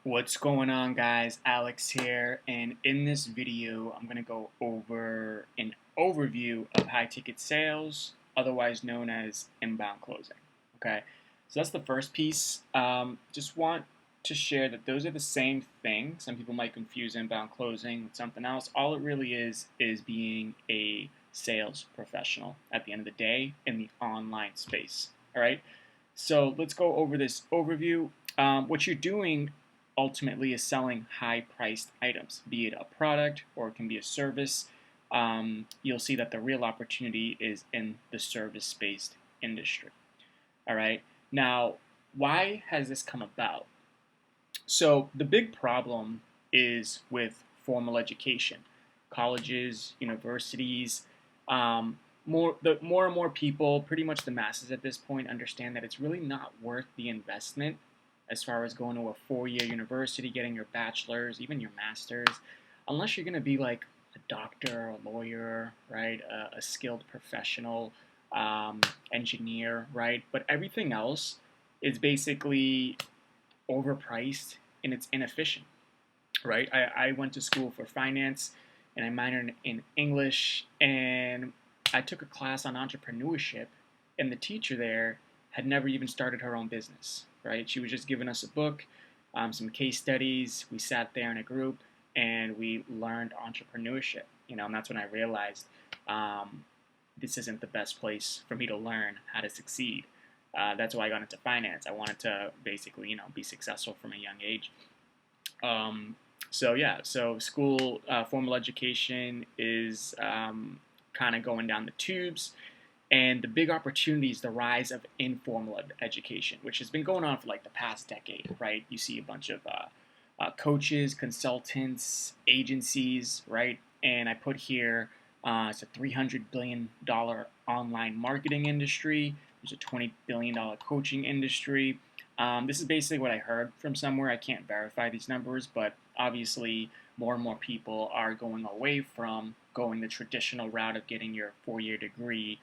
What's going on, guys? Alex here, and in this video I'm going to go over an overview of high ticket sales, otherwise known as inbound closing. Okay, so that's the first piece. Just want to share that those are the same thing. Some people might confuse inbound closing with something else. All it really is being a sales professional at the end of the day in the online space. All right, so let's go over this overview. What you're doing ultimately is selling high priced items, be it a product or it can be a service. You'll see that the real opportunity is in the service based industry. All right. Now, why has this come about? So, the big problem is with formal education, colleges, universities. More and more people, pretty much the masses at this point, understand that it's really not worth the investment as far as going to a 4-year university, getting your bachelor's, even your master's, unless you're going to be like a doctor, a lawyer, right, a skilled professional, engineer, right? But everything else is basically overpriced and it's inefficient, right? I went to school for finance and I minored in English, and I took a class on entrepreneurship, and the teacher there had never even started her own business, right? She was just giving us a book, some case studies. We sat there in a group and we learned entrepreneurship, and that's when I realized this isn't the best place for me to learn how to succeed. That's why I got into finance. I wanted to basically, be successful from a young age. So school, formal education is kind of going down the tubes. And the big opportunity is the rise of informal education, which has been going on for like the past decade, right? You see a bunch of coaches, consultants, agencies, right? And I put here it's a $300 billion online marketing industry. There's a $20 billion coaching industry. This is basically what I heard from somewhere. I can't verify these numbers, but obviously more and more people are going away from going the traditional route of getting your 4-year degree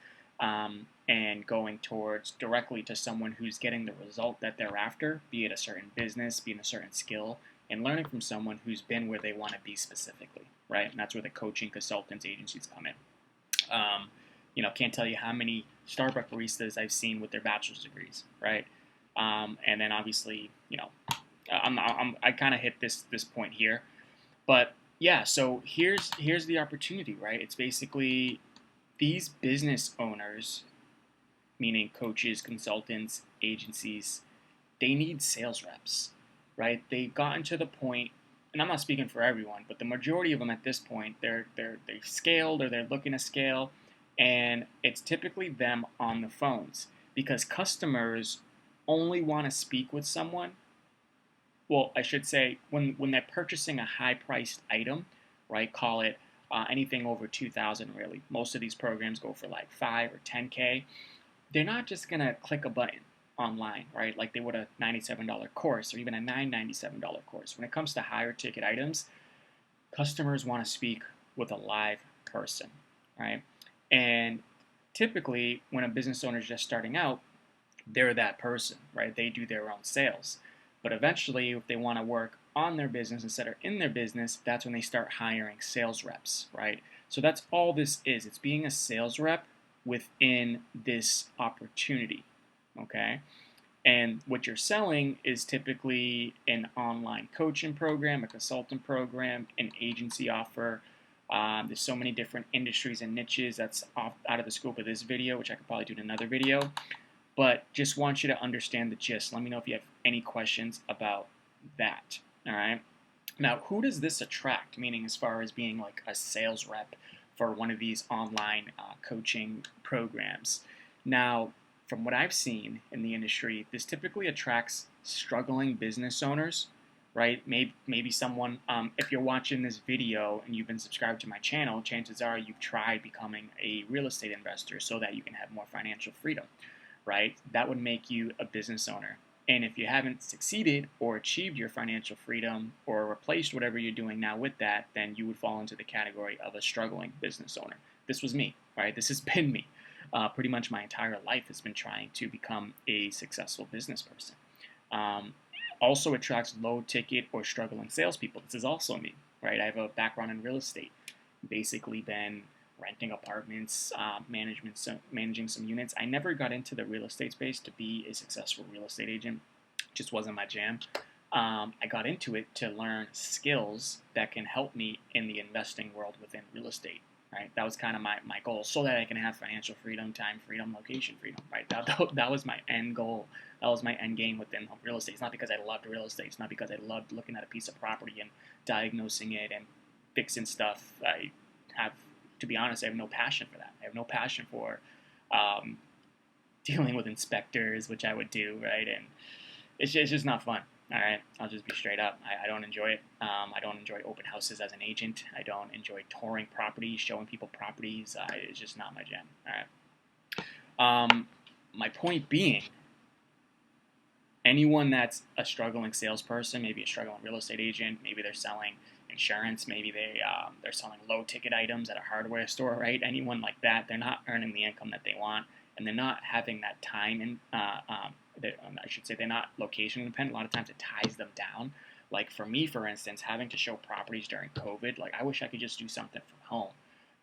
and going towards directly to someone who's getting the result that they're after, be it a certain business, be it a certain skill, and learning from someone who's been where they want to be specifically, right? And that's where the coaching consultants agencies come in. Can't tell you how many Starbucks baristas I've seen with their bachelor's degrees, right? And then obviously, I kind of hit this point here, but yeah. So here's the opportunity, right? It's basically these business owners, meaning coaches, consultants, agencies, they need sales reps, right? They've gotten to the point, and I'm not speaking for everyone, but the majority of them at this point, they've scaled or they're looking to scale, and it's typically them on the phones because customers only want to speak with someone. Well, I should say when they're purchasing a high-priced item, right? Call it anything over 2,000. Really, most of these programs go for like 5 or 10K. They're not just gonna click a button online, right? Like they would a $97 course or even a $997 course. When it comes to higher ticket items, customers want to speak with a live person, right? And typically, when a business owner is just starting out, they're that person, right? They do their own sales. But eventually, if they want to work on their business instead of in their business, that's when they start hiring sales reps, right? So that's all this is. It's being a sales rep within this opportunity, okay? And what you're selling is typically an online coaching program, a consultant program, an agency offer. There's so many different industries and niches that's out of the scope of this video, which I could probably do in another video. But just want you to understand the gist. Let me know if you have any questions about that. All right. Now, who does this attract? Meaning, as far as being like a sales rep for one of these online coaching programs. Now, from what I've seen in the industry, this typically attracts struggling business owners, right? Maybe someone, if you're watching this video and you've been subscribed to my channel, chances are you've tried becoming a real estate investor so that you can have more financial freedom, right? That would make you a business owner. And if you haven't succeeded or achieved your financial freedom or replaced whatever you're doing now with that, then you would fall into the category of a struggling business owner. This was me, right? This has been me. Pretty much my entire life has been trying to become a successful business person. also attracts low ticket or struggling salespeople. This is also me, right? I have a background in real estate, basically been renting apartments, managing some units. I never got into the real estate space to be a successful real estate agent. Just wasn't my jam. I got into it to learn skills that can help me in the investing world within real estate. Right, that was kind of my goal, so that I can have financial freedom, time freedom, location freedom. Right, that was my end goal. That was my end game within real estate. It's not because I loved real estate. It's not because I loved looking at a piece of property and diagnosing it and fixing stuff. I have, to be honest, I have no passion for that. I have no passion for um, dealing with inspectors, which I would do, right? And it's just not fun. All right, I'll just be straight up. I don't enjoy it. I don't enjoy open houses as an agent. I don't enjoy touring properties, showing people properties. It's just not my jam. All right. My point being, anyone that's a struggling salesperson, maybe a struggling real estate agent, maybe they're selling insurance, maybe they're selling low ticket items at a hardware store, right? Anyone like that, they're not earning the income that they want, and they're not having that time in. I should say they're not location independent. A lot of times it ties them down. Like for me, for instance, having to show properties during COVID, like I wish I could just do something from home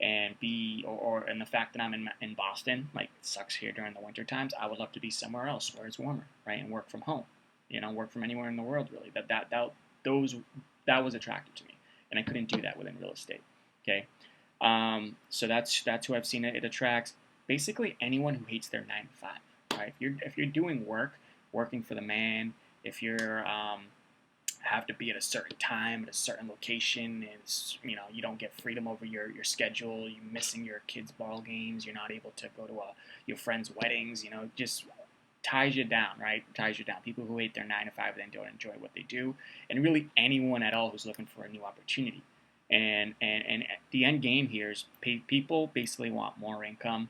and and the fact that I'm in Boston, like it sucks here during the winter times. I would love to be somewhere else where it's warmer, right, and work from home. Work from anywhere in the world really. That was attractive to me, and I couldn't do that within real estate. Okay, so that's who I've seen it attracts. Basically, anyone who hates their 9 to 5. Right? If you're doing working for the man, if you're have to be at a certain time at a certain location, and you don't get freedom over your schedule, you're missing your kids' ball games, you're not able to go to your friends' weddings, just ties you down, right? Ties you down. People who hate their 9 to 5 then don't enjoy what they do, and really anyone at all who's looking for a new opportunity. And the end game here is people basically want more income.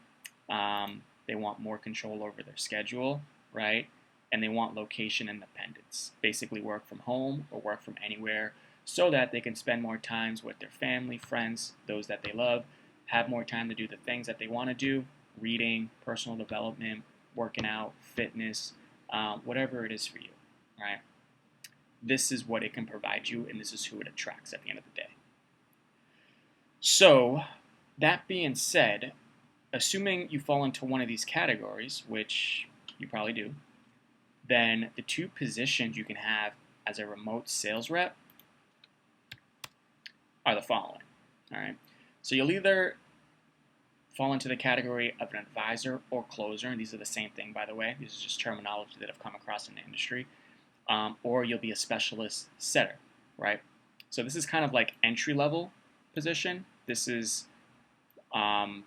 They want more control over their schedule, right? And they want location independence. Basically work from home or work from anywhere so that they can spend more times with their family, friends, those that they love, have more time to do the things that they want to do, reading, personal development, working out, fitness, whatever it is for you, right? This is what it can provide you, and this is who it attracts at the end of the day. So, that being said, assuming you fall into one of these categories, which you probably do, then the two positions you can have as a remote sales rep are the following. All right. So you'll either fall into the category of an advisor or closer, and these are the same thing, by the way. This is just terminology that I've come across in the industry. Or you'll be a specialist setter, right? So this is kind of like entry-level position. This is the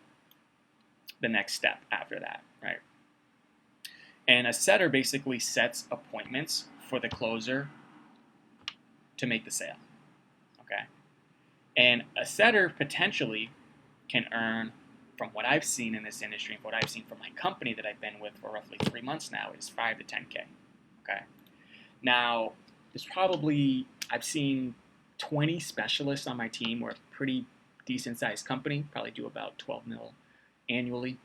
next step after that, right? And a setter basically sets appointments for the closer to make the sale, okay? And a setter potentially can earn, from what I've seen in this industry, and what I've seen from my company that I've been with for roughly 3 months now, is 5 to 10K, okay? Now, I've seen 20 specialists on my team. We're a pretty decent sized company, probably do about 12 mil annually.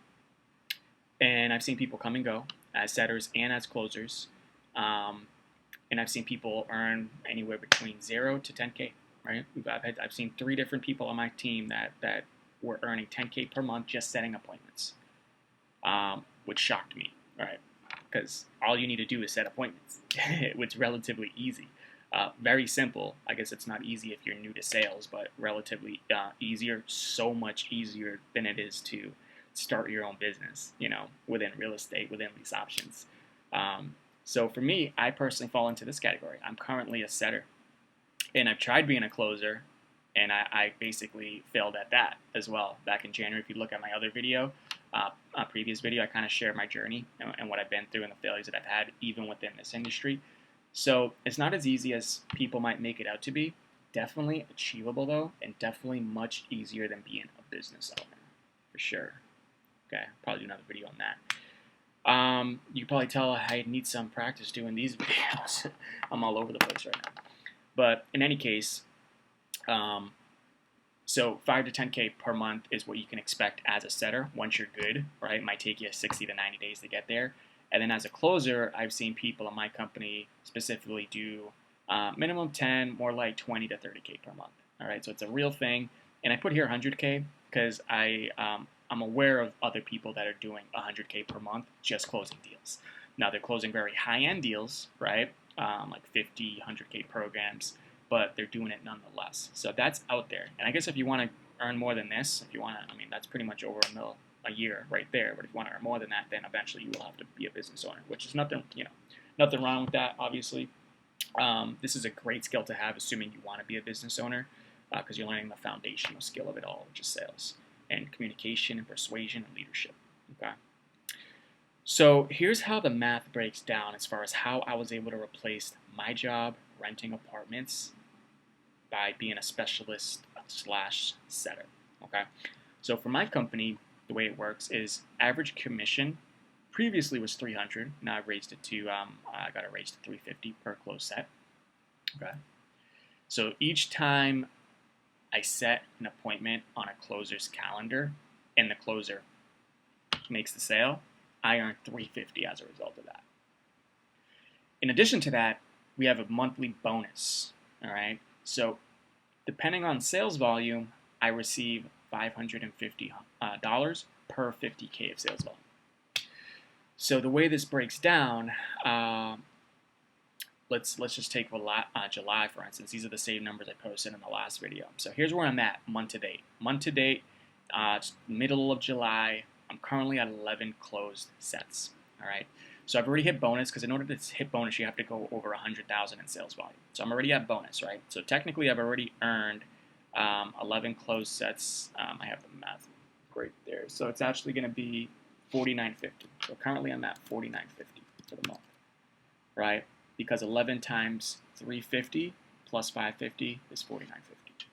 And I've seen people come and go as setters and as closers. And I've seen people earn anywhere between 0 to 10K, right? I've seen 3 different people on my team that were earning 10K per month just setting appointments, which shocked me, right? Because all you need to do is set appointments, which is relatively easy. Very simple. I guess it's not easy if you're new to sales, but relatively easier, so much easier than it is to start your own business, within real estate, within these options. So for me, I personally fall into this category. I'm currently a setter, and I've tried being a closer, and I basically failed at that as well. Back in January, if you look at my other video, a previous video, I kind of shared my journey and what I've been through and the failures that I've had even within this industry. So it's not as easy as people might make it out to be. Definitely achievable though, and definitely much easier than being a business owner, for sure. Okay, I'll probably do another video on that. You can probably tell I need some practice doing these videos. I'm all over the place right now. But in any case, so 5 to 10K per month is what you can expect as a setter once you're good, right? It might take you 60 to 90 days to get there. And then as a closer, I've seen people in my company specifically do minimum 10, more like 20 to 30K per month. All right, so it's a real thing. And I put here 100K because I'm aware of other people that are doing 100K per month just closing deals. Now they're closing very high-end deals, right? Like 50, 100K programs, but they're doing it nonetheless. So that's out there. And I guess if you want to earn more than this, if you want to, I mean, that's pretty much over $1 million a year right there. But if you want to earn more than that, then eventually you will have to be a business owner, which is nothing, nothing wrong with that, obviously. This is a great skill to have, assuming you want to be a business owner, because you're learning the foundational skill of it all, which is sales and communication and persuasion and leadership. Okay. So here's how the math breaks down as far as how I was able to replace my job renting apartments by being a specialist slash setter. Okay. So for my company, the way it works is average commission previously was 300. Now I've raised it to I got it raised to 350 per closed set. Okay. So each time I set an appointment on a closer's calendar and the closer makes the sale, I earn 350 as a result of that. In addition to that, we have a monthly bonus. All right. So depending on sales volume, I receive $550 per 50K of sales volume. So the way this breaks down, let's just take July, for instance. These are the same numbers I posted in the last video. So here's where I'm at month to date. Month to date, it's middle of July. I'm currently at 11 closed sets. All right. So I've already hit bonus, because in order to hit bonus, you have to go over 100,000 in sales volume. So I'm already at bonus, right? So technically, I've already earned 11 closed sets. I have the math right there. So it's actually going to be 4950. So currently I'm at 4950 for the month, right? Because 11 times 350 plus 550 is 4950.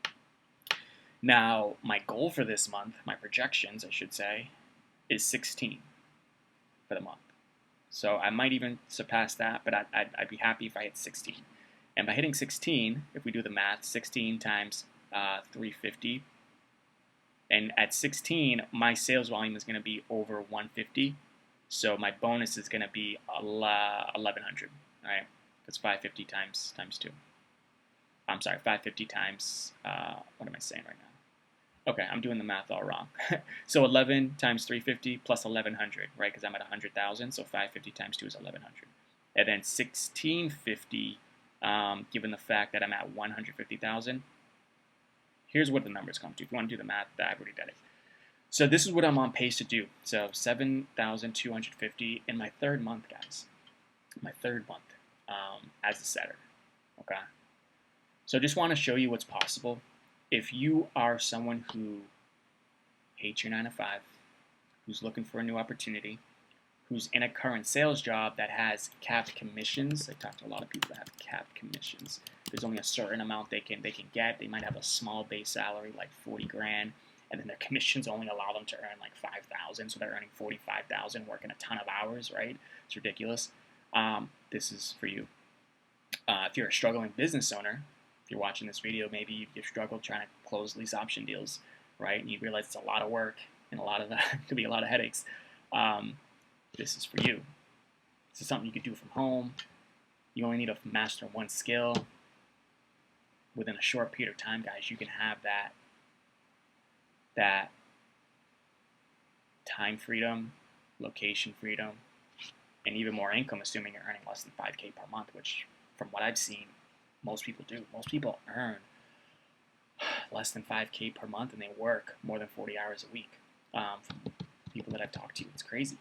Now, my goal for this month, my projections, I should say, is 16 for the month. So I might even surpass that, but I'd be happy if I hit 16. And by hitting 16, if we do the math, 16 times 350, and at 16, my sales volume is going to be over 150. So my bonus is going to be 1100. All right, that's 550 times 2. I'm sorry, 550 times. What am I saying right now? Okay, I'm doing the math all wrong. So 11 times 350 plus 1100, right? Because I'm at 100,000. So 550 times 2 is 1100. And then 1650, given the fact that I'm at 150,000. Here's what the numbers come to. If you want to do the math, I've already done it. So this is what I'm on pace to do. So 7,250 in my third month, guys. My third month as a setter. Okay. So I just want to show you what's possible. If you are someone who hates your 9 to 5, who's looking for a new opportunity, who's in a current sales job that has capped commissions. I talked to a lot of people that have capped commissions. There's only a certain amount they can get. They might have a small base salary, like 40 grand, and then their commissions only allow them to earn like 5,000, so they're earning 45,000, working a ton of hours, right? It's ridiculous. This is for you. If you're a struggling business owner, if you're watching this video, maybe you've struggled trying to close lease option deals, right? And you realize it's a lot of work and could be a lot of headaches. This is for you. This is something you can do from home. You only need to master one skill. Within a short period of time, guys, you can have that time freedom, location freedom, and even more income, assuming you're earning less than 5K per month, which, from what I've seen, most people do. Most people earn less than 5K per month, and they work more than 40 hours a week. From people that I've talked to, it's crazy.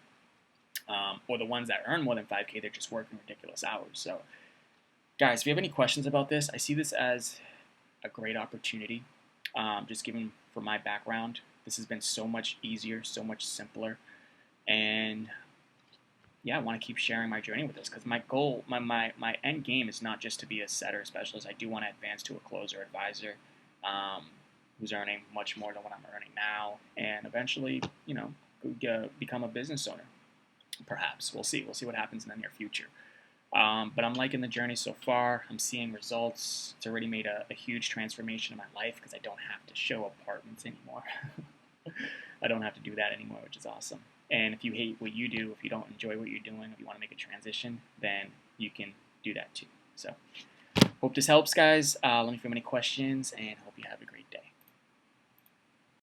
Or the ones that earn more than 5K, they're just working ridiculous hours. So, guys, if you have any questions about this, I see this as a great opportunity. Just given from my background, this has been so much easier, so much simpler. And yeah, I want to keep sharing my journey with this, because my goal, my end game is not just to be a setter specialist. I do want to advance to a closer advisor who's earning much more than what I'm earning now, and eventually, become a business owner. Perhaps. We'll see. We'll see what happens in the near future. But I'm liking the journey so far. I'm seeing results. It's already made a huge transformation in my life, because I don't have to show apartments anymore. I don't have to do that anymore, which is awesome. And if you hate what you do, if you don't enjoy what you're doing, if you want to make a transition, then you can do that too. So hope this helps, guys. Let me know if you have any questions, and hope you have a great